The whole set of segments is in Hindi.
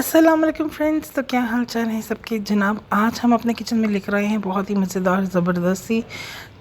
अस्सलाम वालेकुम फ्रेंड्स। तो क्या हाल चाल है सबके जनाब। आज हम अपने किचन में लेकर आए हैं बहुत ही मज़ेदार ज़बरदस्ती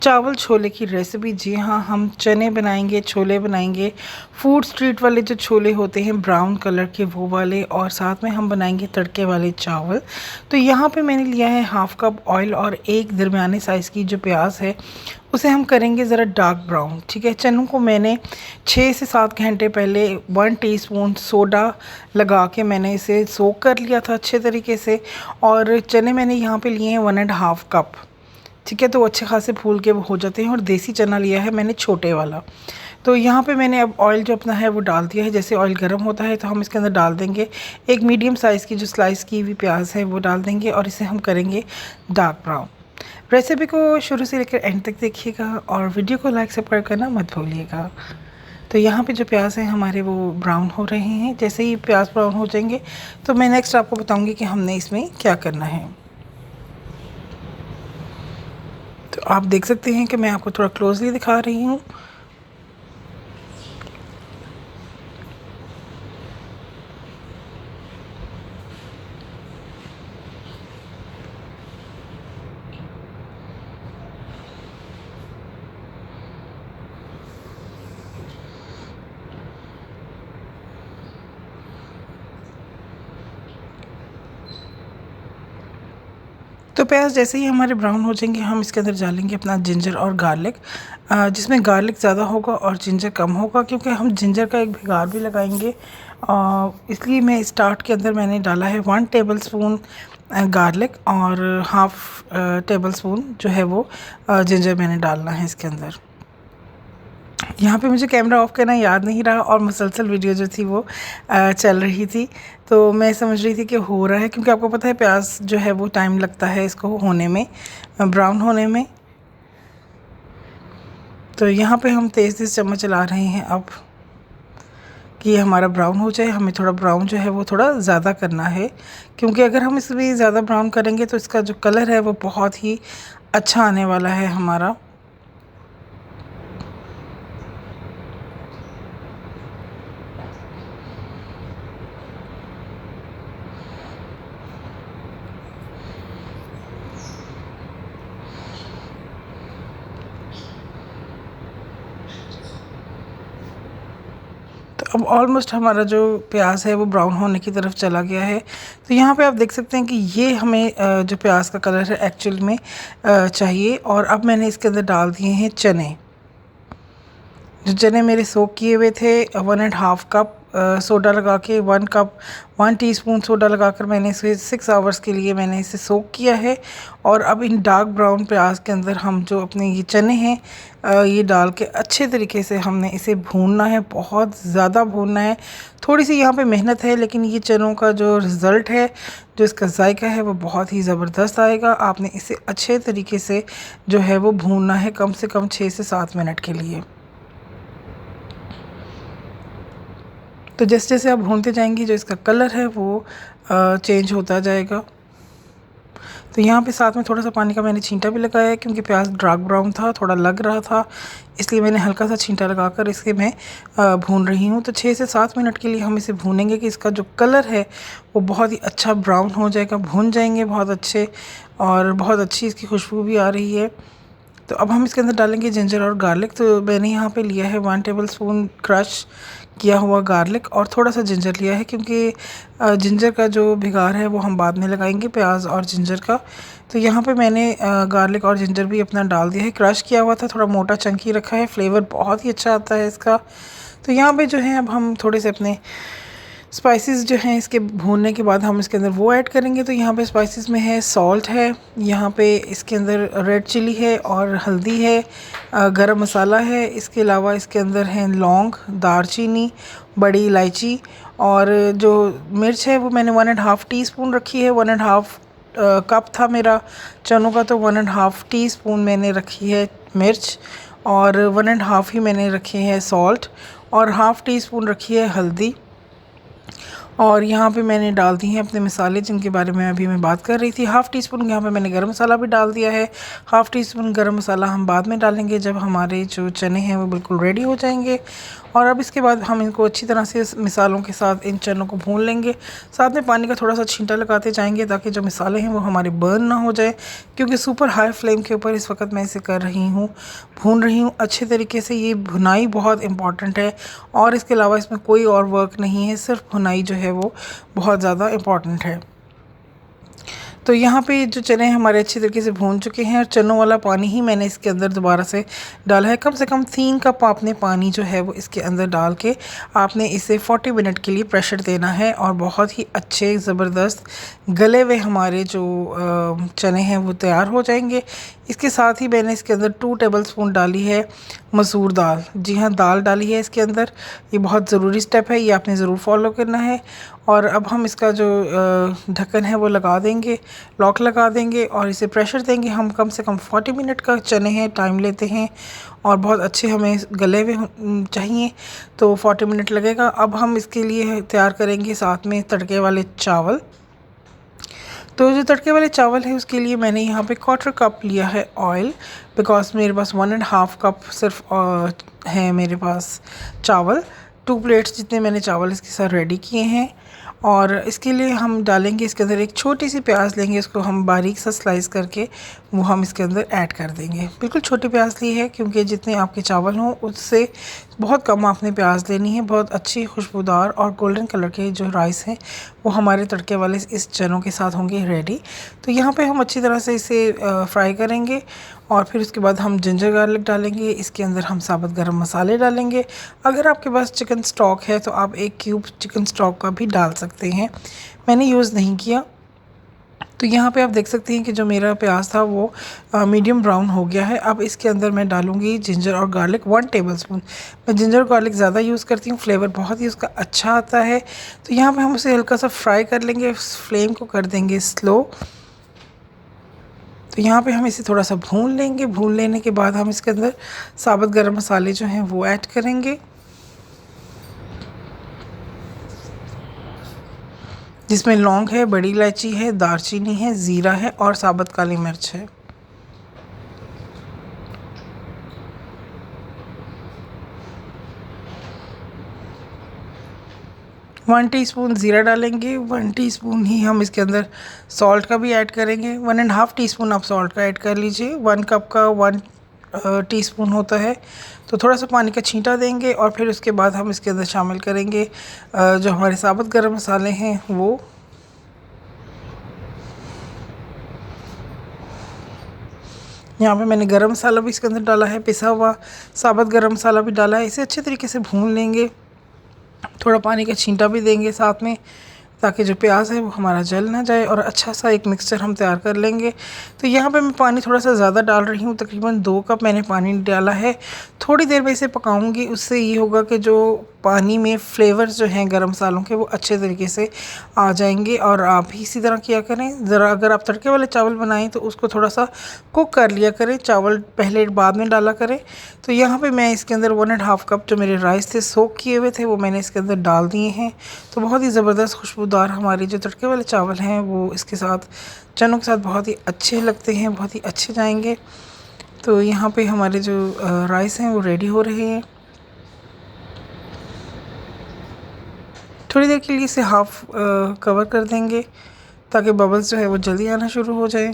चावल छोले की रेसिपी। जी हाँ, हम चने बनाएंगे, छोले बनाएंगे, फूड स्ट्रीट वाले जो छोले होते हैं ब्राउन कलर के वो वाले, और साथ में हम बनाएंगे तड़के वाले चावल। तो यहाँ पे मैंने लिया है हाफ़ कप ऑयल और एक दरमियाने साइज़ की जो प्याज है उसे हम करेंगे ज़रा डार्क ब्राउन। ठीक है, चनों को मैंने 6 से 7 घंटे पहले 1 टीस्पून सोडा लगा के मैंने इसे सोक कर लिया था अच्छे तरीके से। और चने मैंने यहाँ पे लिए हैं 1.5 कप। ठीक है, तो अच्छे खासे फूल के वो हो जाते हैं। और देसी चना लिया है मैंने छोटे वाला। तो यहाँ पे मैंने अब ऑयल जो अपना है वो डाल दिया है। जैसे ऑयल गर्म होता है तो हम इसके अंदर डाल देंगे एक मीडियम साइज़ की जो स्लाइस की हुई प्याज है वो डाल देंगे, और इसे हम करेंगे डार्क ब्राउन। रेसिपी को शुरू से लेकर एंड तक देखिएगा और वीडियो को लाइक सब्सक्राइब करना मत भूलिएगा। तो यहाँ पे जो प्याज हैं हमारे वो ब्राउन हो रहे हैं। जैसे ही प्याज ब्राउन हो जाएंगे तो मैं नेक्स्ट आपको बताऊँगी कि हमने इसमें क्या करना है। तो आप देख सकते हैं कि मैं आपको थोड़ा क्लोजली दिखा रही हूँ। तो प्याज जैसे ही हमारे ब्राउन हो जाएंगे हम इसके अंदर डालेंगे अपना जिंजर और गार्लिक, जिसमें गार्लिक ज़्यादा होगा और जिंजर कम होगा, क्योंकि हम जिंजर का एक भिगार भी लगाएंगे। इसलिए मैं स्टार्ट के अंदर मैंने डाला है 1 टेबलस्पून गार्लिक और हाफ़ टेबल स्पून जो है वो जिंजर मैंने डालना है इसके अंदर। यहाँ पे मुझे कैमरा ऑफ करना याद नहीं रहा और मुसलसल वीडियो जो थी वो चल रही थी। तो मैं समझ रही थी कि हो रहा है, क्योंकि आपको पता है प्याज जो है वो टाइम लगता है इसको होने में, ब्राउन होने में। तो यहाँ पे हम तेज़ तेज़ चम्मच चला रहे हैं अब कि हमारा ब्राउन हो जाए। हमें थोड़ा ब्राउन जो है वो थोड़ा ज़्यादा करना है, क्योंकि अगर हम इसमें ज़्यादा ब्राउन करेंगे तो इसका जो कलर है वो बहुत ही अच्छा आने वाला है हमारा। तो अब ऑलमोस्ट हमारा जो प्याज है वो ब्राउन होने की तरफ चला गया है। तो यहाँ पे आप देख सकते हैं कि ये हमें जो प्याज का कलर है एक्चुअल में चाहिए। और अब मैंने इसके अंदर डाल दिए हैं चने। जो चने मेरे सोक किए हुए थे 1.5 कप सोडा लगा के, 1 टीस्पून सोडा लगाकर मैंने इसे 6 आवर्स के लिए मैंने इसे सोक किया है। और अब इन डार्क ब्राउन प्याज के अंदर हम जो अपने ये चने हैं ये डाल के अच्छे तरीके से हमने इसे भूनना है, बहुत ज़्यादा भूनना है। थोड़ी सी यहाँ पे मेहनत है, लेकिन ये चनों का जो रिज़ल्ट है, जो इसका जायका है वो बहुत ही ज़बरदस्त आएगा। आपने इसे अच्छे तरीके से जो है वो भूनना है, कम से कम 6 से 7 मिनट के लिए। तो जैसे जैसे आप भूनते जाएंगे जो इसका कलर है वो चेंज होता जाएगा। तो यहाँ पे साथ में थोड़ा सा पानी का मैंने छींटा भी लगाया है, क्योंकि प्याज डार्क ब्राउन था, थोड़ा लग रहा था, इसलिए मैंने हल्का सा छींटा लगाकर इसे मैं भून रही हूँ। तो 6 से 7 मिनट के लिए हम इसे भूनेंगे कि इसका जो कलर है वो बहुत ही अच्छा ब्राउन हो जाएगा। भून जाएंगे बहुत अच्छे, और बहुत अच्छी इसकी खुशबू भी आ रही है। तो अब हम इसके अंदर डालेंगे जिंजर और गार्लिक। तो मैंने यहाँ पे लिया है 1 टेबलस्पून क्रश किया हुआ गार्लिक और थोड़ा सा जिंजर लिया है, क्योंकि जिंजर का जो भिगार है वो हम बाद में लगाएंगे, प्याज और जिंजर का। तो यहाँ पे मैंने गार्लिक और जिंजर भी अपना डाल दिया है। क्रश किया हुआ था, थोड़ा मोटा चंकी रखा है, फ्लेवर बहुत ही अच्छा आता है इसका। तो यहाँ पे जो है अब हम थोड़े से अपने स्पाइसेस जो हैं इसके भूनने के बाद हम इसके अंदर वो ऐड करेंगे। तो यहाँ पे स्पाइसेस में है सॉल्ट है, यहाँ पे इसके अंदर रेड चिली है और हल्दी है, गरम मसाला है। इसके अलावा इसके अंदर है लौंग, दालचीनी, बड़ी इलायची, और जो मिर्च है वो मैंने 1.5 टीस्पून रखी है। 1.5 कप था मेरा चनों का, तो 1.5 टीस्पून मैंने रखी है मिर्च, और 1.5 ही मैंने रखे हैं सॉल्ट, और हाफ़ टी स्पून रखी है हल्दी। और यहाँ पे मैंने डाल दी हैं अपने मसाले जिनके बारे में अभी मैं बात कर रही थी। हाफ़ टी स्पून यहाँ पे मैंने गरम मसाला भी डाल दिया है। हाफ़ टी स्पून गरम मसाला हम बाद में डालेंगे जब हमारे जो चने हैं वो बिल्कुल रेडी हो जाएंगे। और अब इसके बाद हम इनको अच्छी तरह से मिसालों के साथ इन चनों को भून लेंगे। साथ में पानी का थोड़ा सा छींटा लगाते जाएंगे ताकि जो मिसाले हैं वो हमारे बर्न ना हो जाए, क्योंकि सुपर हाई फ्लेम के ऊपर इस वक्त मैं इसे कर रही हूँ, भून रही हूँ अच्छे तरीके से। ये भुनाई बहुत इंपॉर्टेंट है और इसके अलावा इसमें कोई और वर्क नहीं है, सिर्फ भुनाई जो है वो बहुत ज़्यादा इम्पॉर्टेंट है। तो यहाँ पे जो चने हमारे अच्छी तरीके से भून चुके हैं और चनों वाला पानी ही मैंने इसके अंदर दोबारा से डाला है। कम से कम 3 कप आपने पानी जो है वो इसके अंदर डाल के आपने इसे 40 मिनट के लिए प्रेशर देना है और बहुत ही अच्छे ज़बरदस्त गले हुए हमारे जो चने हैं वो तैयार हो जाएंगे। इसके साथ ही मैंने इसके अंदर 2 टेबलस्पून डाली है मसूर दाल। जी हाँ, दाल डाली है इसके अंदर। ये बहुत ज़रूरी स्टेप है, ये आपने ज़रूर फॉलो करना है। और अब हम इसका जो ढक्कन है वो लगा देंगे, लॉक लगा देंगे और इसे प्रेशर देंगे। हम कम से कम 40 मिनट का चने हैं, टाइम लेते हैं और बहुत अच्छे हमें गले हुए चाहिए, तो 40 मिनट लगेगा। अब हम इसके लिए तैयार करेंगे साथ में तड़के वाले चावल। तो जो तड़के वाले चावल है उसके लिए मैंने यहाँ पे 1/4 कप लिया है ऑयल, बिकॉज मेरे पास 1.5 कप सिर्फ है मेरे पास चावल। 2 प्लेट्स जितने मैंने चावल इसके साथ रेडी किए हैं। और इसके लिए हम डालेंगे इसके अंदर एक छोटी सी प्याज लेंगे, इसको हम बारीक सा स्लाइस करके वो हम इसके अंदर ऐड कर देंगे। बिल्कुल छोटी प्याज ली है क्योंकि जितने आपके चावल हों उससे बहुत कम आपने प्याज लेनी है। बहुत अच्छी खुशबूदार और गोल्डन कलर के जो राइस हैं वो हमारे तड़के वाले इस चनों के साथ होंगे रेडी। तो यहाँ पे हम अच्छी तरह से इसे फ्राई करेंगे और फिर उसके बाद हम जिंजर गार्लिक डालेंगे। इसके अंदर हम साबुत गरम मसाले डालेंगे। अगर आपके पास चिकन स्टॉक है तो आप 1 क्यूब चिकन स्टॉक का भी डाल सकते हैं, मैंने यूज़ नहीं किया। तो यहाँ पे आप देख सकते हैं कि जो मेरा प्याज था वो मीडियम ब्राउन हो गया है। अब इसके अंदर मैं डालूँगी जिंजर और गार्लिक 1 टेबलस्पून। मैं जिंजर और गार्लिक ज़्यादा यूज़ करती हूँ, फ्लेवर बहुत ही उसका अच्छा आता है। तो यहाँ पे हम उसे हल्का सा फ्राई कर लेंगे, फ्लेम को कर देंगे स्लो। तो यहाँ पे हम इसे थोड़ा सा भून लेंगे। भून लेने के बाद हम इसके अंदर साबुत गरम मसाले जो हैं वो ऐड करेंगे, जिसमें लौंग है, बड़ी इलायची है, दालचीनी है, ज़ीरा है और साबुत काली मिर्च है। वन टीस्पून ज़ीरा डालेंगे, 1 टीस्पून ही हम इसके अंदर सॉल्ट का भी ऐड करेंगे। 1.5 टीस्पून आप सॉल्ट का ऐड कर लीजिए। 1 कप का 1 टीस्पून होता है। तो थोड़ा सा पानी का छींटा देंगे और फिर उसके बाद हम इसके अंदर शामिल करेंगे जो हमारे साबुत गरम मसाले हैं वो। यहाँ पे मैंने गरम मसाला भी इसके अंदर डाला है, पिसा हुआ साबुत गरम मसाला भी डाला है। इसे अच्छे तरीके से भून लेंगे, थोड़ा पानी का छींटा भी देंगे साथ में ताकि जो प्याज है वो हमारा जल ना जाए और अच्छा सा एक मिक्सचर हम तैयार कर लेंगे। तो यहाँ पे मैं पानी थोड़ा सा ज़्यादा डाल रही हूँ, तकरीबन 2 कप मैंने पानी डाला है। थोड़ी देर में इसे पकाऊंगी, उससे ये होगा कि जो पानी में फ्लेवर्स जो हैं गरम मसालों के वो अच्छे तरीके से आ जाएंगे। और आप भी इसी तरह किया करें ज़रा। अगर आप तड़के वाले चावल बनाएं तो उसको थोड़ा सा कुक कर लिया करें, चावल पहले बाद में डाला करें। तो यहाँ पे मैं इसके अंदर 1.5 कप जो मेरे राइस थे सोक किए हुए थे वो मैंने इसके अंदर डाल दिए हैं। तो बहुत ही ज़बरदस्त खुशबूदार हमारे जो तड़के वाले चावल हैं वो इसके साथ चनों के साथ बहुत ही अच्छे लगते हैं, बहुत ही अच्छे जाएंगे। तो यहाँ पे हमारे जो राइस हैं वो रेडी हो रहे हैं। थोड़ी देर के लिए इसे हाफ कवर कर देंगे ताकि बबल्स जो है वो जल्दी आना शुरू हो जाए।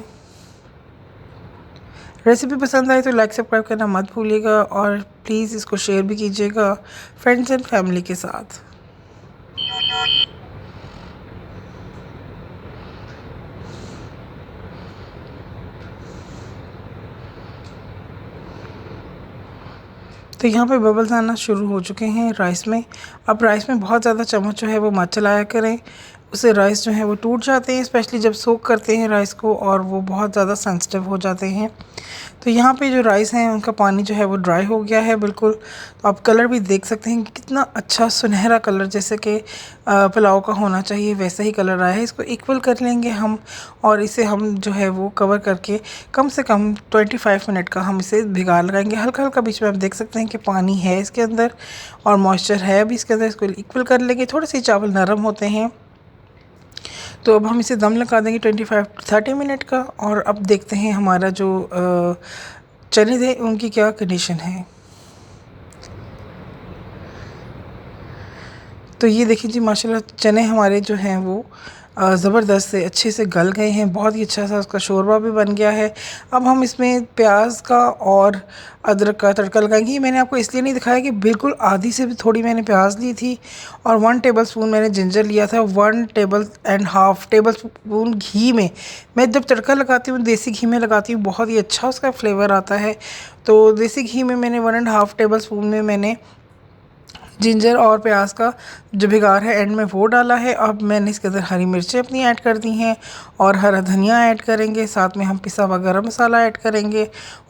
रेसिपी पसंद आए तो लाइक सब्सक्राइब करना मत भूलिएगा और प्लीज़ इसको शेयर भी कीजिएगा फ्रेंड्स एंड फैमिली के साथ। तो यहाँ पे बबल्स आना शुरू हो चुके हैं राइस में। अब राइस में बहुत ज़्यादा चम्मच जो है वो मत चलाया करें, उससे राइस जो है वो टूट जाते हैं, स्पेशली जब सोक करते हैं राइस को और वो बहुत ज़्यादा सेंसिटिव हो जाते हैं। तो यहाँ पे जो राइस हैं उनका पानी जो है वो ड्राई हो गया है बिल्कुल। तो आप कलर भी देख सकते हैं कि कितना अच्छा सुनहरा कलर जैसे कि पुलाव का होना चाहिए वैसा ही कलर आया है। इसको इक्वल कर लेंगे हम और इसे हम जो है वो कवर करके कम से कम 25 मिनट का हम इसे भिगा लगाएंगे। हल्का हल्का बीच में आप देख सकते हैं कि पानी है इसके अंदर और मॉइस्चर है अभी इसके अंदर। इसको इक्वल कर लेंगे। थोड़े से चावल नरम होते हैं तो अब हम इसे दम लगा देंगे 25-30 मिनट का। और अब देखते हैं हमारा जो चने थे उनकी क्या कंडीशन है। तो ये देखिए जी माशाल्लाह चने हमारे जो हैं वो ज़बरदस्त से अच्छे से गल गए हैं। बहुत ही अच्छा सा उसका शोरबा भी बन गया है। अब हम इसमें प्याज का और अदरक का तड़का लगाएंगे। ये मैंने आपको इसलिए नहीं दिखाया कि बिल्कुल आधी से भी थोड़ी मैंने प्याज ली थी और 1 टेबलस्पून मैंने जिंजर लिया था। 1.5 टेबलस्पून घी में, मैं जब तड़का लगाती हूँ देसी घी में लगाती हूँ, बहुत ही अच्छा उसका फ्लेवर आता है। तो देसी घी में मैंने 1.5 टेबलस्पून में मैंने जिंजर और प्याज का जो भिगार है एंड में वो डाला है। अब मैंने इसके अंदर हरी मिर्चें अपनी ऐड कर दी हैं और हरा धनिया ऐड करेंगे, साथ में हम पिसा हुआ गरम मसाला ऐड करेंगे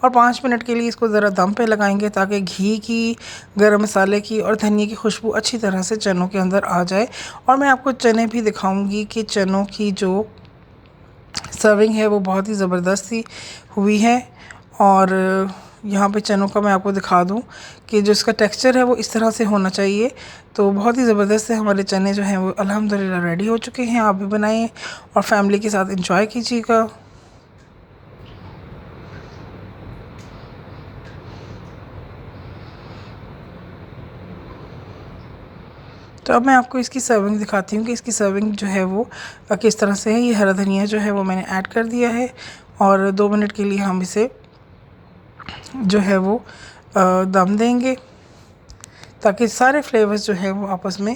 और 5 मिनट के लिए इसको ज़रा दम पे लगाएंगे ताकि घी की, गरम मसाले की और धनिया की खुशबू अच्छी तरह से चनों के अंदर आ जाए। और मैं आपको चने भी दिखाऊंगी कि चनों की जो सर्विंग है वो बहुत ही ज़बरदस्त सी हुई है। और यहाँ पे चनों का मैं आपको दिखा दूँ कि जो इसका टेक्सचर है वो इस तरह से होना चाहिए। तो बहुत ही ज़बरदस्त से हमारे चने जो हैं वो अल्हम्दुलिल्लाह रेडी हो चुके हैं। आप भी बनाइए और फैमिली के साथ एंजॉय कीजिएगा। तो अब मैं आपको इसकी सर्विंग दिखाती हूँ कि इसकी सर्विंग जो है वो किस तरह से है। ये हरा धनिया जो है वो मैंने ऐड कर दिया है और 2 मिनट के लिए हम इसे जो है वो दम देंगे ताकि सारे फ्लेवर्स जो है वो आपस में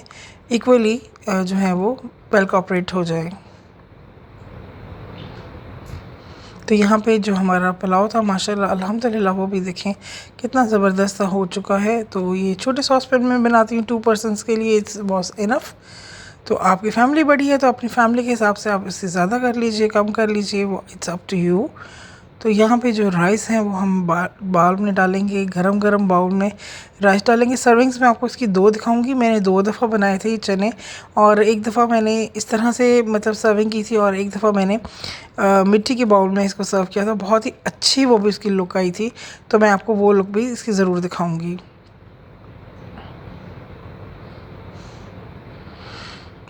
इक्वली जो है वो वेल कोऑपरेट हो जाए। तो यहाँ पे जो हमारा पुलाव था माशाल्लाह अल्हम्दुलिल्लाह वो भी देखें कितना ज़बरदस्त हो चुका है। तो ये छोटे सॉस पैन में बनाती हूँ 2 पर्सनस के लिए, इट्स वॉज इनफ। तो आपकी फैमिली बड़ी है तो अपनी फैमिली के हिसाब से आप इससे ज़्यादा कर लीजिए, कम कर लीजिए, वो इट्स अप टू यू। तो यहाँ पे जो राइस हैं वो हम बाउल में डालेंगे, गरम गरम बाउल में राइस डालेंगे। सर्विंग्स में आपको इसकी 2 दिखाऊंगी। मैंने 2 दफ़ा बनाए थे ये चने और एक दफ़ा मैंने इस तरह से मतलब सर्विंग की थी और एक दफ़ा मैंने मिट्टी के बाउल में इसको सर्व किया था। बहुत ही अच्छी वो भी उसकी लुक आई थी। तो मैं आपको वो लुक भी इसकी ज़रूर दिखाऊँगी।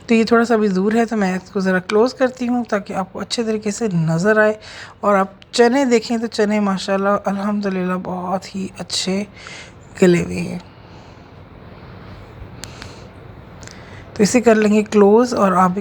तो ये थोड़ा सा अभी दूर है तो मैं इसको ज़रा क्लोज़ करती हूँ ताकि आपको अच्छे तरीके से नज़र आए। और आप चने देखें तो चने माशाल्लाह अल्हम्दुलिल्लाह बहुत ही अच्छे गले हुए हैं। तो इसे कर लेंगे क्लोज़ और आप